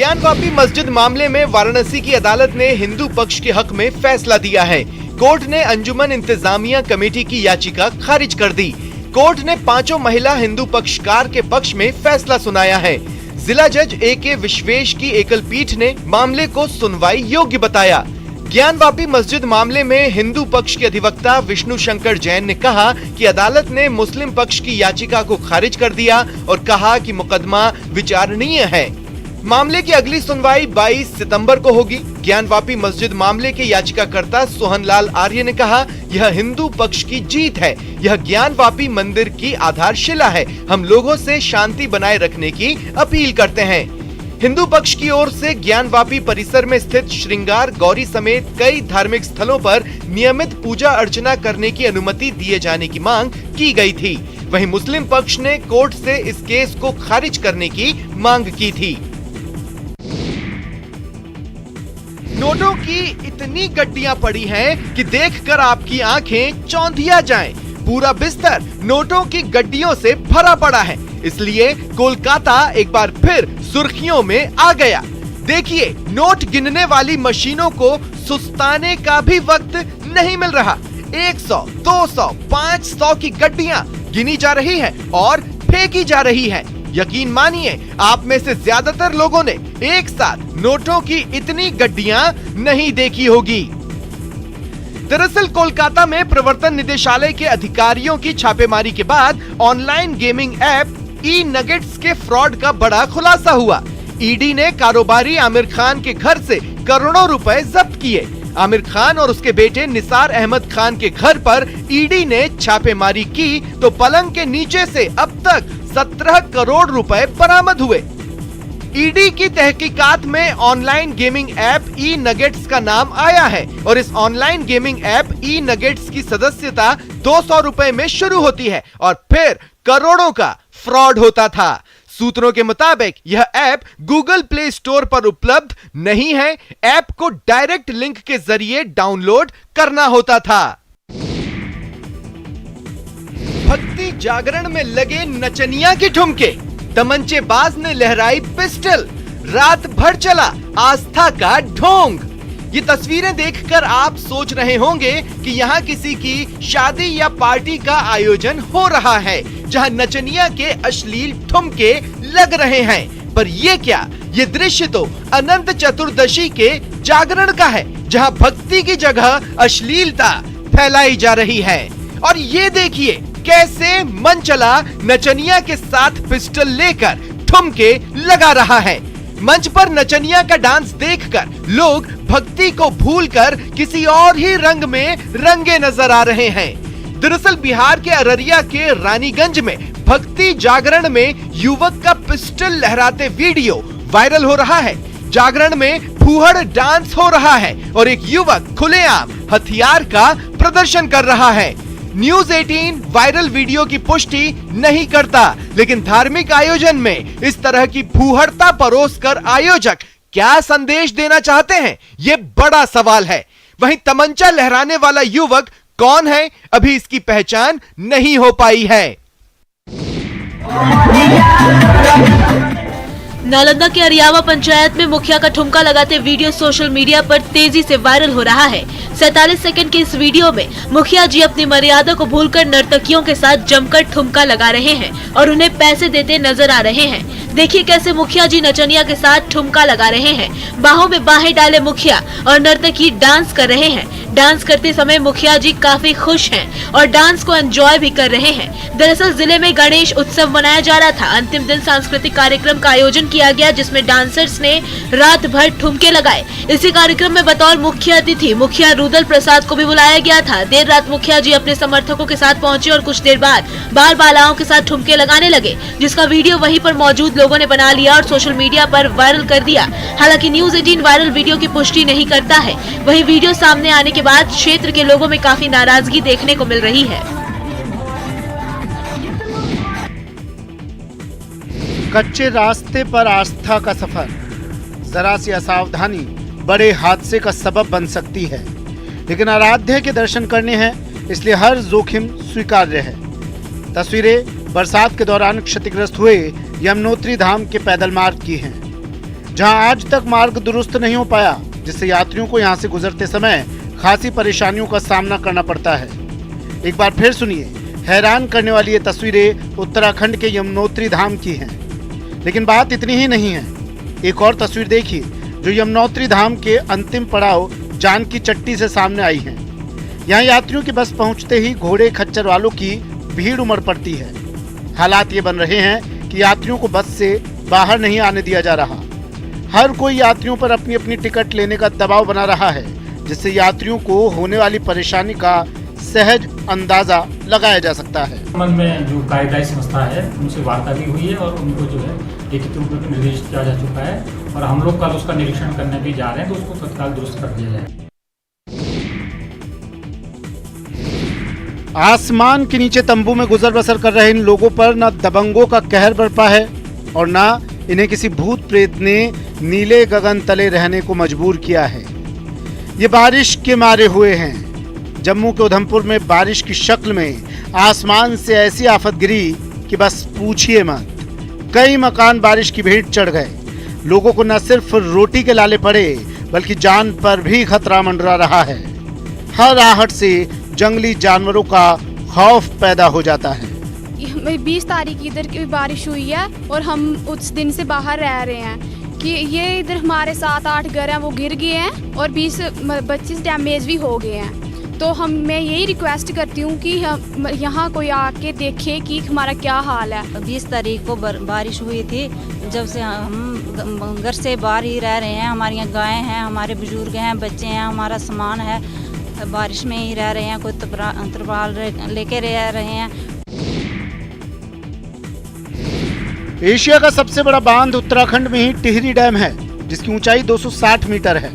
ज्ञानवापी मस्जिद मामले में वाराणसी की अदालत ने हिंदू पक्ष के हक में फैसला दिया है। कोर्ट ने अंजुमन इंतजामिया कमेटी की याचिका खारिज कर दी। कोर्ट ने 5 महिला हिंदू पक्षकार के पक्ष में फैसला सुनाया है। जिला जज A.K. विश्वेश की एकल पीठ ने मामले को सुनवाई योग्य बताया। ज्ञानवापी मस्जिद मामले में हिंदू पक्ष के अधिवक्ता विष्णु शंकर जैन ने कहा कि अदालत ने मुस्लिम पक्ष की याचिका को खारिज कर दिया और कहा कि मुकदमा विचारणीय है। मामले की अगली सुनवाई 22 सितंबर को होगी। ज्ञानवापी मस्जिद मामले के याचिकाकर्ता सोहनलाल आर्य ने कहा, यह हिंदू पक्ष की जीत है। यह ज्ञानवापी मंदिर की आधारशिला है। हम लोगों से शांति बनाए रखने की अपील करते हैं। हिंदू पक्ष की ओर से ज्ञानवापी परिसर में स्थित श्रृंगार गौरी समेत कई धार्मिक स्थलों पर नियमित पूजा अर्चना करने की अनुमति दिए जाने की मांग की गई थी। वहीं मुस्लिम पक्ष ने कोर्ट से इस केस को खारिज करने की मांग की थी। नोटों की इतनी गड्डियां पड़ी हैं कि देखकर आपकी आंखें चौंधिया जाएं। पूरा बिस्तर नोटों की गड्डियों से भरा पड़ा है। इसलिए कोलकाता एक बार फिर सुर्खियों में आ गया। देखिए, नोट गिनने वाली मशीनों को सुस्ताने का भी वक्त नहीं मिल रहा। 100, 200, 500 की गड्डियां गिनी जा रही हैं और फेंकी जा रही हैं। यकीन मानिए, आप में से ज्यादातर लोगों ने एक साथ नोटों की इतनी गड्डियां नहीं देखी होगी। दरअसल कोलकाता में प्रवर्तन निदेशालय के अधिकारियों की छापेमारी के बाद ऑनलाइन गेमिंग ऐप ई-नगेट्स के फ्रॉड का बड़ा खुलासा हुआ। ईडी ने कारोबारी आमिर खान के घर से करोड़ों रुपए जब्त किए। आमिर खान और उसके बेटे निसार अहमद खान के घर पर ईडी ने छापेमारी की तो पलंग के नीचे से अब तक 17 करोड़ रुपए बरामद हुए। ईडी की तहकीकात में ऑनलाइन गेमिंग ऐप ई-नगेट्स का नाम आया है और इस ऑनलाइन गेमिंग ऐप ई-नगेट्स की सदस्यता 200 रुपए में शुरू होती है और फिर करोड़ों का फ्रॉड होता था। सूत्रों के मुताबिक यह ऐप गूगल प्ले स्टोर पर उपलब्ध नहीं है। ऐप को डायरेक्ट लिंक के जरिए डाउनलोड करना होता था। भक्ति जागरण में लगे नचनिया के ठुमके, तमंचेबाज ने लहराई पिस्टल, रात भर चला आस्था का ढोंग। ये तस्वीरें देखकर आप सोच रहे होंगे कि यहाँ किसी की शादी या पार्टी का आयोजन हो रहा है जहाँ नचनिया के अश्लील ठुमके लग रहे हैं। पर ये क्या, ये दृश्य तो अनंत चतुर्दशी के जागरण का है जहाँ भक्ति की जगह अश्लीलता फैलाई जा रही है। और ये देखिए कैसे मन चला नचनिया के साथ पिस्टल लेकर ठुमके लगा रहा है। मंच पर नचनिया का डांस देखकर लोग भक्ति को भूलकर किसी और ही रंग में रंगे नजर आ रहे हैं। दरअसल बिहार के अररिया के रानीगंज में भक्ति जागरण में युवक का पिस्टल लहराते वीडियो वायरल हो रहा है। जागरण में फूहड़ डांस हो रहा है और एक युवक खुलेआम हथियार का प्रदर्शन कर रहा है। न्यूज 18 वायरल वीडियो की पुष्टि नहीं करता, लेकिन धार्मिक आयोजन में इस तरह की फूहड़ता परोसकर आयोजक क्या संदेश देना चाहते हैं, ये बड़ा सवाल है। वहीं तमंचा लहराने वाला युवक कौन है, अभी इसकी पहचान नहीं हो पाई है। नालंदा के अरियावा पंचायत में मुखिया का ठुमका लगाते वीडियो सोशल मीडिया पर तेजी से वायरल हो रहा है। 47 सेकंड के इस वीडियो में मुखिया जी अपनी मर्यादा को भूलकर नर्तकियों के साथ जमकर ठुमका लगा रहे हैं और उन्हें पैसे देते नजर आ रहे हैं। देखिए कैसे मुखिया जी नचनिया के साथ ठुमका लगा रहे हैं। बाहों में बाहें डाले मुखिया और नर्तकी डांस कर रहे हैं। डांस करते समय मुखिया जी काफी खुश हैं और डांस को एंजॉय भी कर रहे हैं। दरअसल जिले में गणेश उत्सव मनाया जा रहा था। अंतिम दिन सांस्कृतिक कार्यक्रम का आयोजन किया गया जिसमें डांसर्स ने रात भर ठुमके लगाए। इसी कार्यक्रम में बतौर मुख्य अतिथि मुखिया रुदल प्रसाद को भी बुलाया गया था। देर रात मुखिया जी अपने समर्थकों के साथ पहुंचे और कुछ देर बाद बाल बालाओं के साथ ठुमके लगाने लगे, जिसका वीडियो वहीं पर मौजूद लोगों ने बना लिया और सोशल मीडिया पर वायरल कर दिया। हालांकि न्यूज 18 वायरल वीडियो की पुष्टि नहीं करता है। वहीं वीडियो सामने आने के बाद क्षेत्र के लोगों में काफी नाराजगी देखने को मिल रही है। कच्चे रास्ते पर आस्था का सफर, जरा सी असावधानी बड़े हादसे का सबब बन सकती है। लेकिन आराध्य के दर्शन करने हैं, इसलिए हर जोखिम स्वीकार्य है। तस्वीरें बरसात के दौरान क्षतिग्रस्त हुए यमुनोत्री धाम के पैदल मार्ग की हैं। जहां आज तक मार्ग दुरुस्त नहीं हो पाया, जिससे यात्रियों को यहां से गुजरते समय खासी परेशानियों का सामना करना पड़ता है। एक बार फिर सुनिए, हैरान करने वाली ये तस्वीरें उत्तराखंड के यमुनोत्री धाम की हैं। लेकिन बात इतनी ही नहीं है, एक और तस्वीर देखिए जो यमुनोत्री धाम के अंतिम पड़ाव जानकी चट्टी से सामने आई है। यहाँ यात्रियों की बस पहुंचते ही घोड़े खच्चर वालों की भीड़ उमड़ पड़ती है। हालात ये बन रहे हैं कि यात्रियों को बस से बाहर नहीं आने दिया जा रहा। हर कोई यात्रियों पर अपनी अपनी टिकट लेने का दबाव बना रहा है, जिससे यात्रियों को होने वाली परेशानी का सहज अंदाजा लगाया जा सकता है। संबंध में जो कार्यदायी संस्था है उनसे वार्ता भी हुई है और उनको जो है लिखित रूप में निर्देश दिया जा चुका है और हम लोग कल उसका निरीक्षण करने भी जा रहे हैं, तो उसको तत्काल दुरुस्त कर दिया जाए। आसमान के नीचे तंबू में गुजर बसर कर रहे इन लोगों पर न दबंगों का कहर बरपा है और न इन्हें किसी भूत प्रेत ने नीले गगन तले रहने को मजबूर किया है। ये बारिश के मारे हुए हैं। जम्मू के उधमपुर में बारिश की शक्ल में आसमान से ऐसी आफत गिरी कि बस पूछिए मत। कई मकान बारिश की भेंट चढ़ गए। लोगों को न सिर्फ रोटी के लाले पड़े बल्कि जान पर भी खतरा मंडरा रहा है। हर आहट से जंगली जानवरों का खौफ पैदा हो जाता है। 20 तारीख इधर की बारिश हुई है और हम उस दिन से बाहर रह रहे हैं कि ये इधर हमारे 7-8 घर हैं वो गिर गए हैं और 20-25 डैमेज भी हो गए हैं। तो मैं यही रिक्वेस्ट करती हूँ कि यहाँ कोई आके देखे कि हमारा क्या हाल है। 20 तारीख को बारिश हुई थी, जब से हम घर से बाहर ही रह रहे हैं। हमारी यहाँ गायें हैं, हमारे बुजुर्ग हैं, बच्चे हैं, हमारा सामान है, बारिश में ही रह रहे हैं। कोई तरपाल लेके रह रहे हैं। एशिया का सबसे बड़ा बांध उत्तराखंड में ही टिहरी डैम है, जिसकी ऊंचाई 260 मीटर है।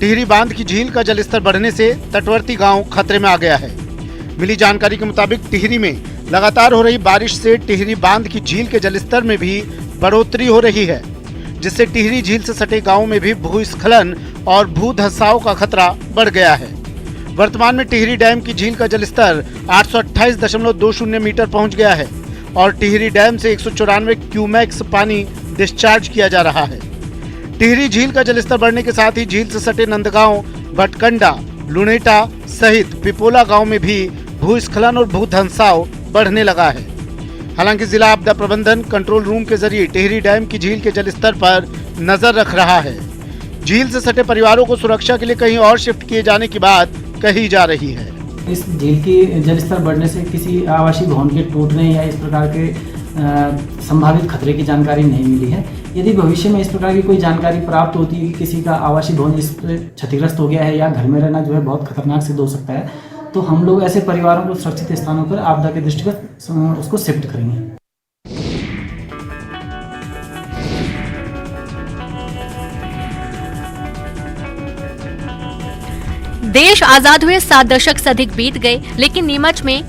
टिहरी बांध की झील का जलस्तर बढ़ने से तटवर्ती गांव खतरे में आ गया है। मिली जानकारी के मुताबिक टिहरी में लगातार हो रही बारिश से टिहरी बांध की झील के जलस्तर में भी बढ़ोतरी हो रही है, जिससे टिहरी झील से सटे गाँव में भी भूस्खलन और भू धंसाव का खतरा बढ़ गया है। वर्तमान में टिहरी डैम की झील का जलस्तर 828.20 मीटर पहुंच गया है और टिहरी डैम से 194 क्यूमेक्स पानी डिस्चार्ज किया जा रहा है। टिहरी झील का जलस्तर बढ़ने के साथ ही झील से सटे नंदगांव, भटकंडा, लुनेटा सहित पिपोला गांव में भी भूस्खलन और भूधंसाव बढ़ने लगा है। हालांकि जिला आपदा प्रबंधन कंट्रोल रूम के जरिए टिहरी डैम की झील के जलस्तर पर नजर रख रहा है। झील से सटे परिवारों को सुरक्षा के लिए कहीं और शिफ्ट किए जाने की बात कही जा रही है। इस झील की जलस्तर बढ़ने से किसी आवासीय भवन के टूटने या इस प्रकार के संभावित खतरे की जानकारी नहीं मिली है। यदि भविष्य में इस प्रकार की कोई जानकारी प्राप्त होती है कि किसी का आवासीय भवन इस पर क्षतिग्रस्त हो गया है या घर में रहना जो है बहुत खतरनाक सिद्ध हो सकता है, तो हम लोग ऐसे परिवारों को सुरक्षित स्थानों पर आपदा के दृष्टिगत उसको शिफ्ट करेंगे। देश आजाद हुए 7 दशक से अधिक बीत गए, लेकिन नीमच में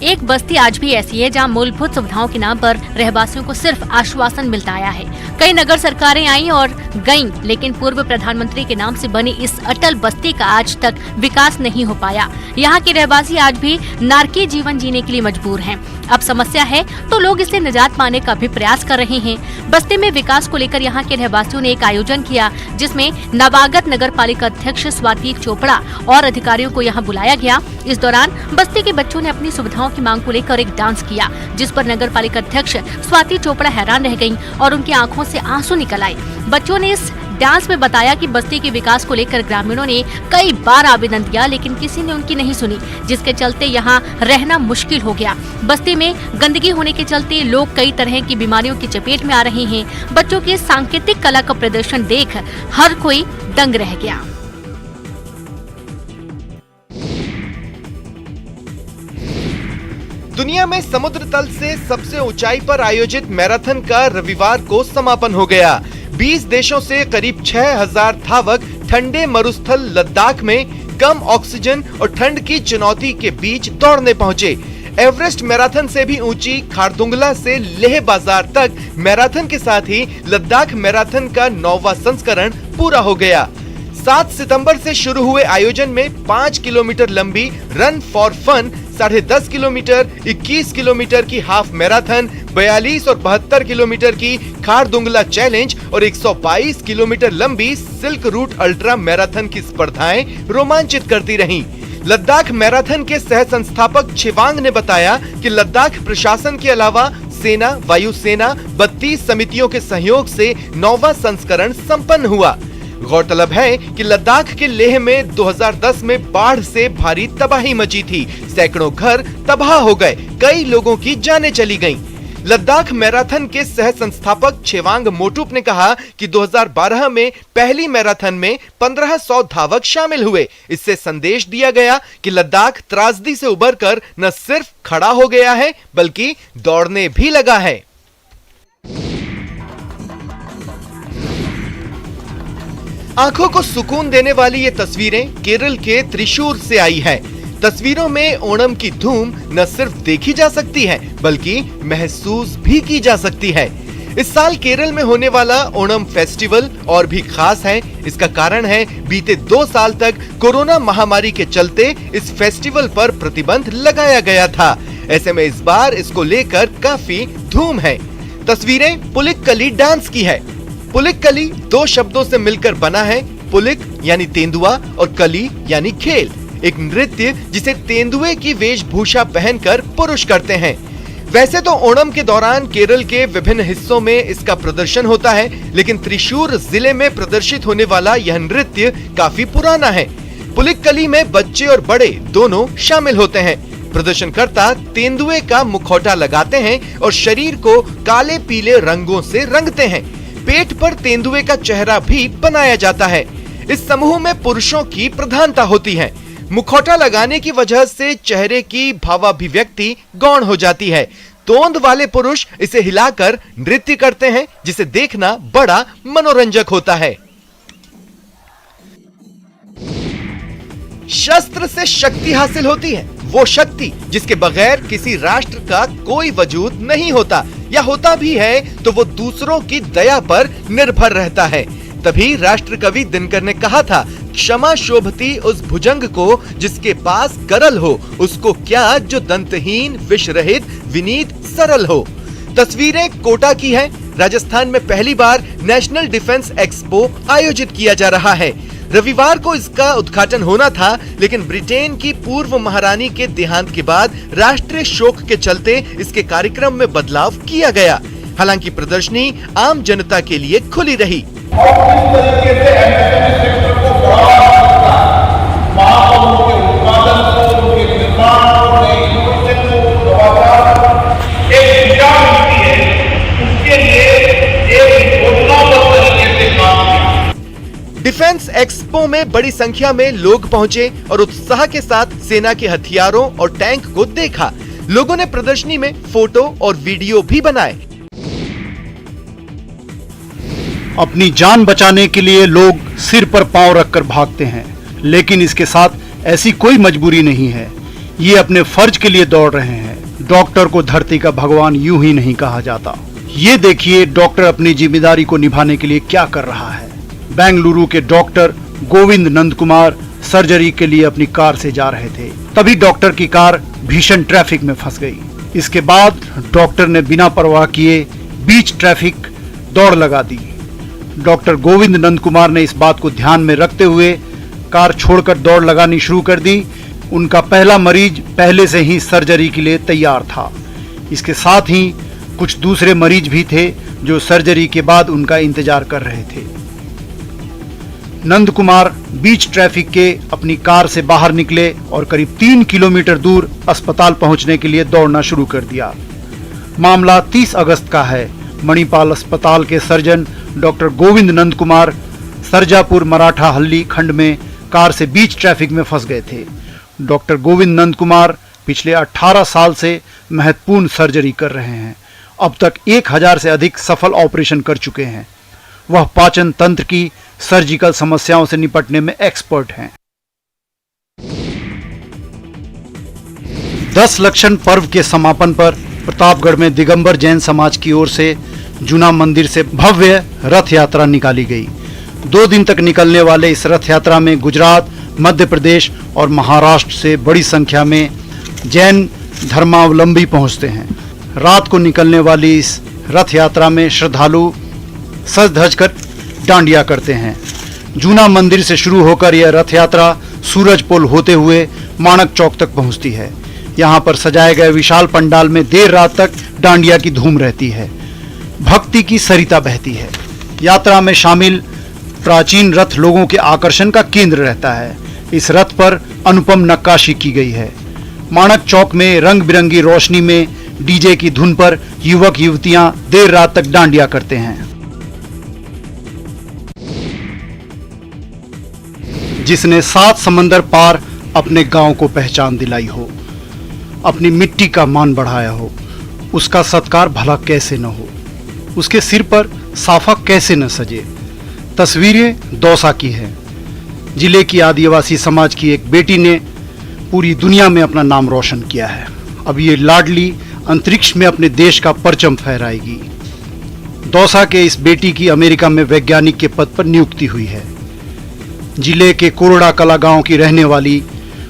एक बस्ती आज भी ऐसी है जहां मूलभूत सुविधाओं के नाम पर रहवासियों को सिर्फ आश्वासन मिलता आया है। कई नगर सरकारें आईं और गईं, लेकिन पूर्व प्रधानमंत्री के नाम से बनी इस अटल बस्ती का आज तक विकास नहीं हो पाया। यहाँ के रहवासी आज भी नारकीय जीवन जीने के लिए मजबूर हैं। अब समस्या है तो लोग इससे निजात पाने का भी प्रयास कर रहे हैं। बस्ती में विकास को लेकर यहाँ के रहवासियों ने एक आयोजन किया, जिसमें नवागत नगर पालिका अध्यक्ष स्वाति चोपड़ा और अधिकारियों को यहाँ बुलाया गया। इस दौरान बस्ती के बच्चों ने अपनी सुविधाओं की मांग को लेकर एक डांस किया, जिस पर नगर पालिका अध्यक्ष स्वाति चोपड़ा हैरान रह गयीं और उनकी आंखों से आंसू निकल आए। बच्चों ने इस डांस में बताया कि बस्ती के विकास को लेकर ग्रामीणों ने कई बार आवेदन दिया, लेकिन किसी ने उनकी नहीं सुनी, जिसके चलते यहाँ रहना मुश्किल हो गया। बस्ती में गंदगी होने के चलते लोग कई तरह की बीमारियों की चपेट में आ रहे हैं। बच्चों के सांकेतिक कला का प्रदर्शन देख हर कोई दंग रह गया। दुनिया में समुद्र तल से सबसे ऊंचाई पर आयोजित मैराथन का रविवार को समापन हो गया। 20 देशों से करीब 6000 धावक ठंडे मरुस्थल लद्दाख में कम ऑक्सीजन और ठंड की चुनौती के बीच दौड़ने पहुंचे। एवरेस्ट मैराथन से भी ऊंची खारदुंगला से लेह बाजार तक मैराथन के साथ ही लद्दाख मैराथन का 9वां संस्करण पूरा हो गया। 7 सितंबर से शुरू हुए आयोजन में 5 किलोमीटर लंबी run for fun, 10.5 kilometre, 21 kilometre की हाफ मैराथन, 42 और 72 किलोमीटर की खारदुंगला चैलेंज और 122 किलोमीटर लंबी सिल्क रूट अल्ट्रा मैराथन की स्पर्धाएं रोमांचित करती रहीं। लद्दाख मैराथन के सह संस्थापक छिवांग ने बताया कि लद्दाख प्रशासन के अलावा सेना, वायुसेना 32 समितियों के सहयोग से 9वां संस्करण संपन्न हुआ। गौरतलब है कि लद्दाख के लेह में 2010 में बाढ़ से भारी तबाही मची थी। सैकड़ों घर तबाह हो गए, कई लोगों की जानें चली गईं। लद्दाख मैराथन के सह संस्थापक छेवांग मोटुप ने कहा कि 2012 में पहली मैराथन में 1500 धावक शामिल हुए। इससे संदेश दिया गया कि लद्दाख त्रासदी से उबरकर न सिर्फ खड़ा हो गया है बल्कि दौड़ने भी लगा है। आंखों को सुकून देने वाली ये तस्वीरें केरल के त्रिशूर से आई है। तस्वीरों में ओणम की धूम न सिर्फ देखी जा सकती है बल्कि महसूस भी की जा सकती है। इस साल केरल में होने वाला ओणम फेस्टिवल और भी खास है। इसका कारण है बीते 2 साल तक कोरोना महामारी के चलते इस फेस्टिवल पर प्रतिबंध लगाया गया था। ऐसे में इस बार इसको लेकर काफी धूम है। तस्वीरें पुलिक्कली डांस की है। पुलिक्कली 2 शब्दों से मिलकर बना है। पुलिक यानी तेंदुआ और कली यानी खेल, एक नृत्य जिसे तेंदुए की वेशभूषा पहनकर पुरुष करते हैं। वैसे तो ओणम के दौरान केरल के विभिन्न हिस्सों में इसका प्रदर्शन होता है, लेकिन त्रिशूर जिले में प्रदर्शित होने वाला यह नृत्य काफी पुराना है। पुलिक्कली में बच्चे और बड़े दोनों शामिल होते हैं। प्रदर्शनकर्ता तेंदुए का मुखौटा लगाते हैं और शरीर को काले पीले रंगों से रंगते हैं। पेट पर तेंदुए का चेहरा भी बनाया जाता है। इस समूह में पुरुषों की प्रधानता होती है। मुखौटा लगाने की वजह से चेहरे की भावाभिव्यक्ति गौण हो जाती है। तोंद वाले पुरुष इसे हिलाकर नृत्य करते हैं, जिसे देखना बड़ा मनोरंजक होता है। शस्त्र से शक्ति हासिल होती है, वो शक्ति जिसके बगैर किसी राष्ट्र का कोई वजूद नहीं होता, या होता भी है तो वो दूसरों की दया पर निर्भर रहता है। तभी राष्ट्र कवि दिनकर ने कहा था, क्षमा शोभती उस भुजंग को जिसके पास गरल हो, उसको क्या जो दंतहीन विष रहित विनीत सरल हो। तस्वीरें कोटा की है। राजस्थान में पहली बार नेशनल डिफेंस एक्सपो आयोजित किया जा रहा है। रविवार को इसका उद्घाटन होना था, लेकिन ब्रिटेन की पूर्व महारानी के देहांत के बाद राष्ट्रीय शोक के चलते इसके कार्यक्रम में बदलाव किया गया। हालांकि प्रदर्शनी आम जनता के लिए खुली रही। और किस तरीके से एमएसएमई सेक्टर को बढ़ावा मिल सकता है, वहां पर उनके उत्पादन को, उनके निर्माण को, नए इनोवेशन को, नवाचार एक दिशा मिलती है। उसके लिए एक योजनाबद्ध तरीके से काम किया। डिफेंस एक्सपो में बड़ी संख्या में लोग पहुंचे और उत्साह के साथ सेना के हथियारों और टैंक को देखा। लोगों ने प्रदर्शनी में फोटो और वीडियो भी बनाए। अपनी जान बचाने के लिए लोग सिर पर पांव रखकर भागते हैं, लेकिन इसके साथ ऐसी कोई मजबूरी नहीं है। ये अपने फर्ज के लिए दौड़ रहे हैं। डॉक्टर को धरती का भगवान यूं ही नहीं कहा जाता। ये देखिए डॉक्टर अपनी जिम्मेदारी को निभाने के लिए क्या कर रहा है। बेंगलुरु के डॉक्टर गोविंद नंद कुमार सर्जरी के लिए अपनी कार से जा रहे थे, तभी डॉक्टर की कार भीषण ट्रैफिक में फंस गई। इसके बाद डॉक्टर ने बिना परवाह किए बीच ट्रैफिक दौड़ लगा दी। डॉक्टर गोविंद नंद कुमार ने इस बात को ध्यान में रखते हुए कार छोड़कर दौड़ लगानी शुरू कर दी। उनका पहला मरीज पहले से ही सर्जरी के लिए तैयार था। इसके साथ ही कुछ दूसरे मरीज भी थे जो सर्जरी के बाद उनका इंतजार कर रहे थे। नंद कुमार बीच ट्रैफिक के अपनी कार से बाहर निकले और करीब 3 किलोमीटर दूर अस्पताल पहुंचने के लिए दौड़ना शुरू कर दिया। मामला 30 अगस्त का है। मणिपाल अस्पताल के सर्जन डॉक्टर गोविंद नंद कुमार सरजापुर मराठा हल्ली खंड में कार से बीच ट्रैफिक में फंस गए थे। डॉक्टर गोविंद नंद कुमार पिछले 18 साल से महत्वपूर्ण सर्जरी कर रहे हैं। अब तक 1000 से अधिक सफल ऑपरेशन कर चुके हैं। वह पाचन तंत्र की सर्जिकल समस्याओं से निपटने में एक्सपर्ट हैं। 10 लक्षण पर्व के समापन पर प्रतापगढ़ में दिगंबर जैन समाज की ओर से जूना मंदिर से भव्य रथ यात्रा निकाली गई। 2 दिन तक निकलने वाले इस रथ यात्रा में गुजरात, मध्य प्रदेश और महाराष्ट्र से बड़ी संख्या में जैन धर्मावलंबी पहुंचते हैं। रात को निकलने वाली इस रथ यात्रा में श्रद्धालु सज धज कर डांडिया करते हैं। जूना मंदिर से शुरू होकर यह रथ यात्रा सूरज पोल होते हुए माणक चौक तक पहुंचती है। यहाँ पर सजाए गए विशाल पंडाल में देर रात तक डांडिया की धूम रहती है। भक्ति की सरिता बहती है। यात्रा में शामिल प्राचीन रथ लोगों के आकर्षण का केंद्र रहता है। इस रथ पर अनुपम नक्काशी की गई है। माणक चौक में रंग बिरंगी रोशनी में डीजे की धुन पर युवक युवतियां देर रात तक डांडिया करते हैं। जिसने 7 समंदर पार अपने गांव को पहचान दिलाई हो, अपनी मिट्टी का मान बढ़ाया हो, उसका सत्कार भला कैसे न हो, उसके सिर पर साफा कैसे न सजे। तस्वीरें दौसा की हैं। जिले की आदिवासी समाज की एक बेटी ने पूरी दुनिया में अपना नाम रोशन किया है। अब ये लाडली अंतरिक्ष में अपने देश का परचम फहराएगी। दौसा के इस बेटी की अमेरिका में वैज्ञानिक के पद पर नियुक्ति हुई है। जिले के कोरड़ा कला गांव की रहने वाली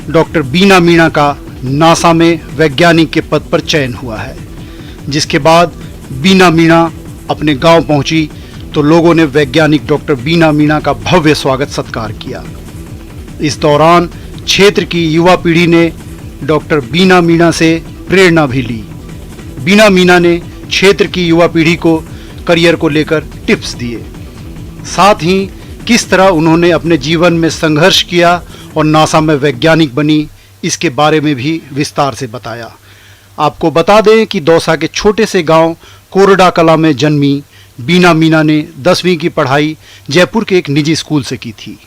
डॉक्टर बीना मीणा का नासा में वैज्ञानिक के पद पर चयन हुआ है। जिसके बाद बीना मीणा अपने गांव पहुंची तो लोगों ने वैज्ञानिक डॉक्टर बीना मीणा का भव्य स्वागत सत्कार किया। इस दौरान क्षेत्र की युवा पीढ़ी ने डॉक्टर बीना मीणा से प्रेरणा भी ली। बीना मीणा ने क्षेत्र की युवा पीढ़ी को करियर को लेकर टिप्स दिए। साथ ही किस तरह उन्होंने अपने जीवन में संघर्ष किया और नासा में वैज्ञानिक बनी, इसके बारे में भी विस्तार से बताया। आपको बता दें कि दौसा के छोटे से गांव कोरड़ा कला में जन्मी बीना मीणा ने 10वीं की पढ़ाई जयपुर के एक निजी स्कूल से की थी।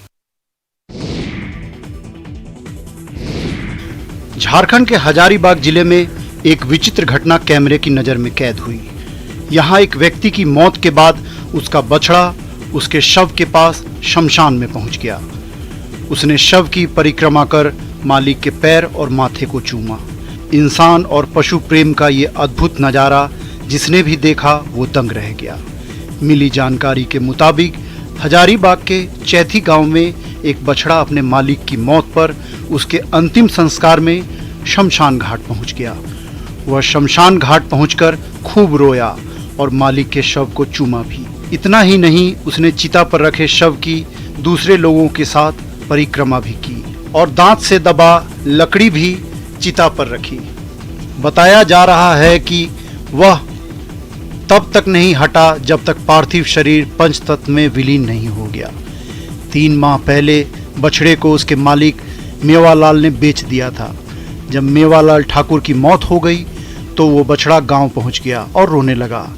झारखंड के हजारीबाग जिले में एक विचित्र घटना कैमरे की नजर में कैद हुई। यहाँ एक व्यक्ति की मौत के बाद उसका बछड़ा उसके शव के पास शमशान में पहुंच गया। उसने शव की परिक्रमा कर मालिक के पैर और माथे को चूमा। इंसान और पशु प्रेम का ये अद्भुत नज़ारा जिसने भी देखा वो दंग रह गया। मिली जानकारी के मुताबिक हजारीबाग के चैथी गांव में एक बछड़ा अपने मालिक की मौत पर उसके अंतिम संस्कार में शमशान घाट पहुंच गया। वह शमशान घाट पहुंचकर खूब रोया और मालिक के शव को चूमा भी। इतना ही नहीं, उसने चिता पर रखे शव की दूसरे लोगों के साथ परिक्रमा भी की और दांत से दबा लकड़ी भी चिता पर रखी। बताया जा रहा है कि वह तब तक नहीं हटा जब तक पार्थिव शरीर पंचतत्व में विलीन नहीं हो गया। 3 माह पहले बछड़े को उसके मालिक मेवालाल ने बेच दिया था। जब मेवालाल ठाकुर की मौत हो गई तो वो बछड़ा गांव पहुंच गया और रोने लगा।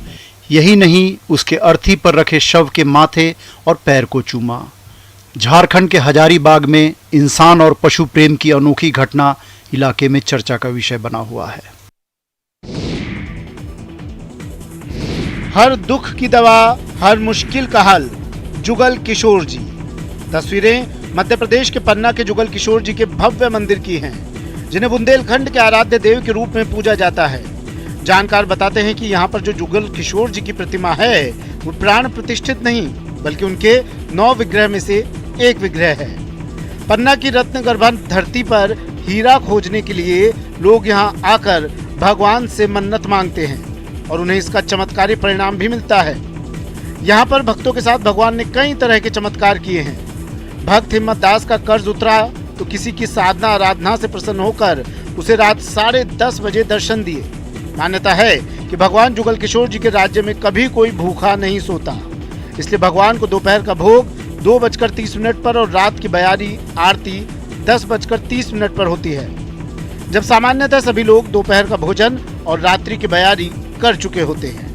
यही नहीं, उसके अर्थी पर रखे शव के माथे और पैर को चूमा। झारखंड के हजारीबाग में इंसान और पशु प्रेम की अनोखी घटना इलाके में चर्चा का विषय बना हुआ है। हर दुख की दवा, हर मुश्किल का हल, जुगल किशोर जी। तस्वीरें मध्य प्रदेश के पन्ना के जुगल किशोर जी के भव्य मंदिर की हैं, जिन्हें बुंदेलखंड के आराध्य देव के रूप में पूजा जाता है। जानकार बताते हैं कि यहाँ पर जो जुगल किशोर जी की प्रतिमा है वो प्राण प्रतिष्ठित नहीं बल्कि उनके 9 विग्रह में से एक विग्रह है। पन्ना की रत्न गर्भा धरती पर हीरा खोजने के लिए लोग यहाँ आकर भगवान से मन्नत मांगते हैं और उन्हें इसका चमत्कारी परिणाम भी मिलता है। यहाँ पर भक्तों के साथ भगवान ने कई तरह के चमत्कार किए हैं। भक्त हिम्मत दास का कर्ज उतरा तो किसी की साधना आराधना से प्रसन्न होकर उसे रात 10:30 बजे दर्शन दिए। मान्यता है कि भगवान जुगल किशोर जी के राज्य में कभी कोई भूखा नहीं सोता, इसलिए भगवान को दोपहर का भोग 2:30 पर और रात की बयारी आरती 10:30 पर होती है, जब सामान्यतः सभी लोग दोपहर का भोजन और रात्रि की बयारी कर चुके होते हैं।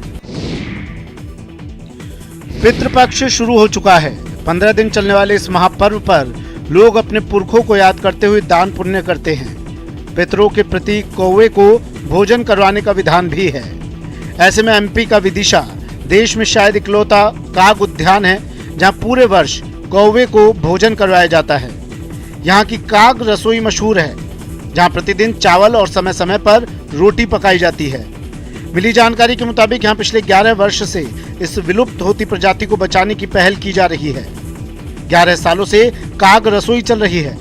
पितृपक्ष शुरू हो चुका है। 15 दिन चलने वाले इस महापर्व पर लोग अपने पुरखों को याद करते हुए दान पुण्य करते हैं। पितरों के प्रति कौवे को भोजन करवाने का विधान भी है। ऐसे में एमपी का विदिशा देश में शायद इकलौता काग उद्यान है जहां पूरे वर्ष कौवे को भोजन करवाया जाता है। यहाँ की काग रसोई मशहूर है, जहां प्रतिदिन चावल और समय समय पर रोटी पकाई जाती है। मिली जानकारी के मुताबिक यहाँ पिछले 11 वर्ष से इस विलुप्त होती प्रजाति को बचाने की पहल की जा रही है। 11 सालों से काग रसोई चल रही है।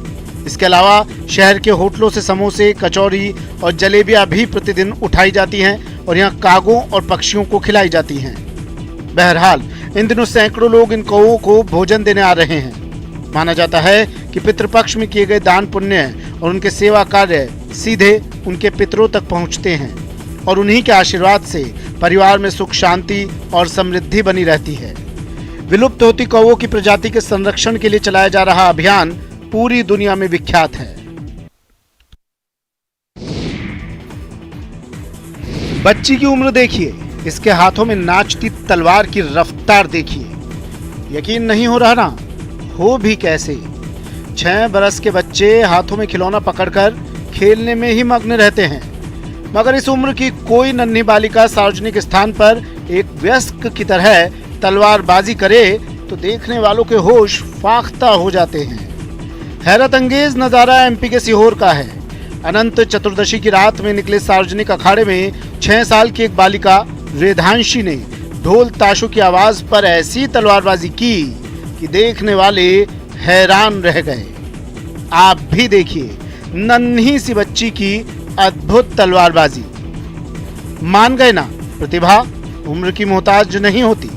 इसके अलावा शहर के होटलों से समोसे, कचौरी और जलेबियां भी प्रतिदिन उठाई जाती हैं और यहाँ कागों और पक्षियों को खिलाई जाती हैं। बहरहाल इन दिनों सैकड़ों लोग इन कौओं को भोजन देने आ रहे हैं। माना जाता है कि पितृपक्ष में किए गए दान पुण्य और उनके सेवा कार्य सीधे उनके पितरों तक पहुंचते हैं और उन्हीं के आशीर्वाद से परिवार में सुख शांति और समृद्धि बनी रहती है। विलुप्त होती कौओं की प्रजाति के संरक्षण के लिए चलाया जा रहा अभियान पूरी दुनिया में विख्यात है। बच्ची की उम्र देखिए, इसके हाथों में नाचती तलवार की रफ्तार देखिए। यकीन नहीं हो रहा ना? हो भी कैसे। 6 बरस के बच्चे हाथों में खिलौना पकड़कर खेलने में ही मग्न रहते हैं, मगर इस उम्र की कोई नन्ही बालिका सार्वजनिक स्थान पर एक वयस्क की तरह तलवारबाजी करे तो देखने वालों के होश फाख्ता हो जाते हैं। हैरत अंगेज नजारा एमपी के सीहोर का है। अनंत चतुर्दशी की रात में निकले सार्वजनिक अखाड़े में 6 साल की एक बालिका वेदांशी ने ढोल ताशों की आवाज पर ऐसी तलवारबाजी की कि देखने वाले हैरान रह गए। आप भी देखिए नन्ही सी बच्ची की अद्भुत तलवारबाजी। मान गए ना, प्रतिभा उम्र की मोहताज नहीं होती।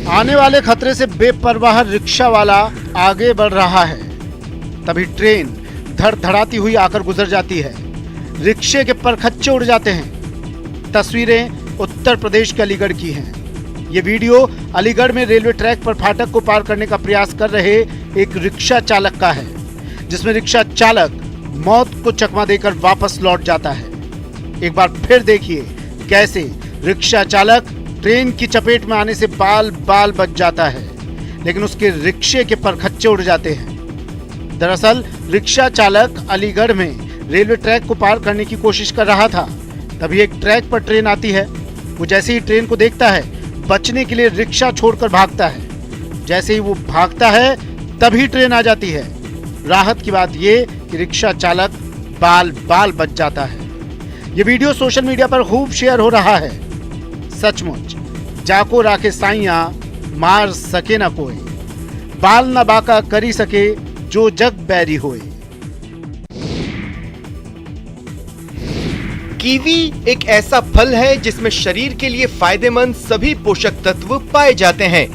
आने वाले खतरे से बेपरवाह रिक्शा वाला आगे बढ़ रहा है, तभी ट्रेन धड़धड़ाती हुई आकर गुजर जाती है। रिक्शे के परखच्चे उड़ जाते हैं। तस्वीरें उत्तर प्रदेश के अलीगढ़ की हैं। ये वीडियो अलीगढ़ में रेलवे ट्रैक पर फाटक को पार करने का प्रयास कर रहे एक रिक्शा चालक का है, जिसमें रिक्शा चालक मौत को चकमा देकर वापस लौट जाता है। एक बार फिर देखिए कैसे रिक्शा चालक ट्रेन की चपेट में आने से बाल बाल बच जाता है, लेकिन उसके रिक्शे के परखच्चे उड़ जाते हैं। दरअसल रिक्शा चालक अलीगढ़ में रेलवे ट्रैक को पार करने की कोशिश कर रहा था, तभी एक ट्रैक पर ट्रेन आती है। वो जैसे ही ट्रेन को देखता है, बचने के लिए रिक्शा छोड़कर भागता है। जैसे ही वो भागता है, तभी ट्रेन आ जाती है। राहत की बात ये कि रिक्शा चालक बाल बाल बच जाता है। ये वीडियो सोशल मीडिया पर खूब शेयर हो रहा है। सचमुच जाको राखे साइया मार सके न कोई, बाल न बाका करी सके जो जग बैरी होए। कीवी एक ऐसा फल है जिसमें शरीर के लिए फायदेमंद सभी पोषक तत्व पाए जाते हैं।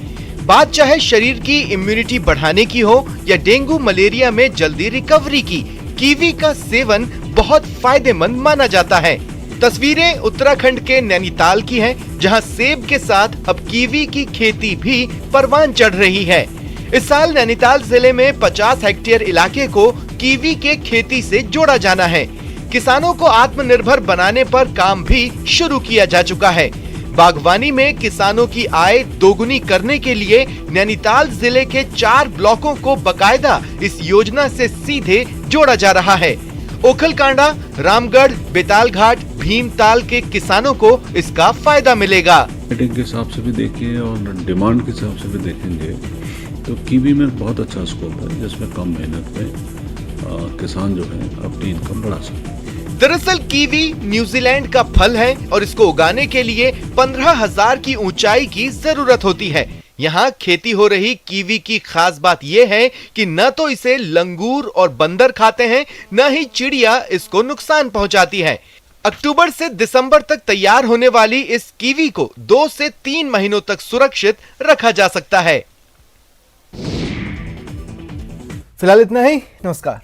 बात चाहे शरीर की इम्यूनिटी बढ़ाने की हो या डेंगू मलेरिया में जल्दी रिकवरी की, कीवी का सेवन बहुत फायदेमंद माना जाता है। तस्वीरें उत्तराखंड के नैनीताल की हैं, जहां सेब के साथ अब कीवी की खेती भी परवान चढ़ रही है। इस साल नैनीताल जिले में 50 हेक्टेयर इलाके को कीवी के खेती से जोड़ा जाना है। किसानों को आत्मनिर्भर बनाने पर काम भी शुरू किया जा चुका है। बागवानी में किसानों की आय दोगुनी करने के लिए नैनीताल जिले के 4 ब्लॉकों को बकायदा इस योजना से सीधे जोड़ा जा रहा है। ओखलकांडा, रामगढ़, बेतालघाट, भीमताल के किसानों को इसका फायदा मिलेगा। रेटिंग के हिसाब से भी देखें और डिमांड के हिसाब से भी देखेंगे तो कीवी में बहुत अच्छा स्कोप है, जिसमें कम मेहनत में किसान जो है अपनी इनकम बढ़ा सकते हैं। दरअसल कीवी न्यूजीलैंड का फल है और इसको उगाने के लिए 15,000 की ऊंचाई की जरूरत होती है। यहाँ खेती हो रही कीवी की खास बात यह है कि न तो इसे लंगूर और बंदर खाते हैं, न ही चिड़िया इसको नुकसान पहुंचाती है। अक्टूबर से दिसंबर तक तैयार होने वाली इस कीवी को 2 से 3 महीनों तक सुरक्षित रखा जा सकता है। फिलहाल इतना ही। नमस्कार।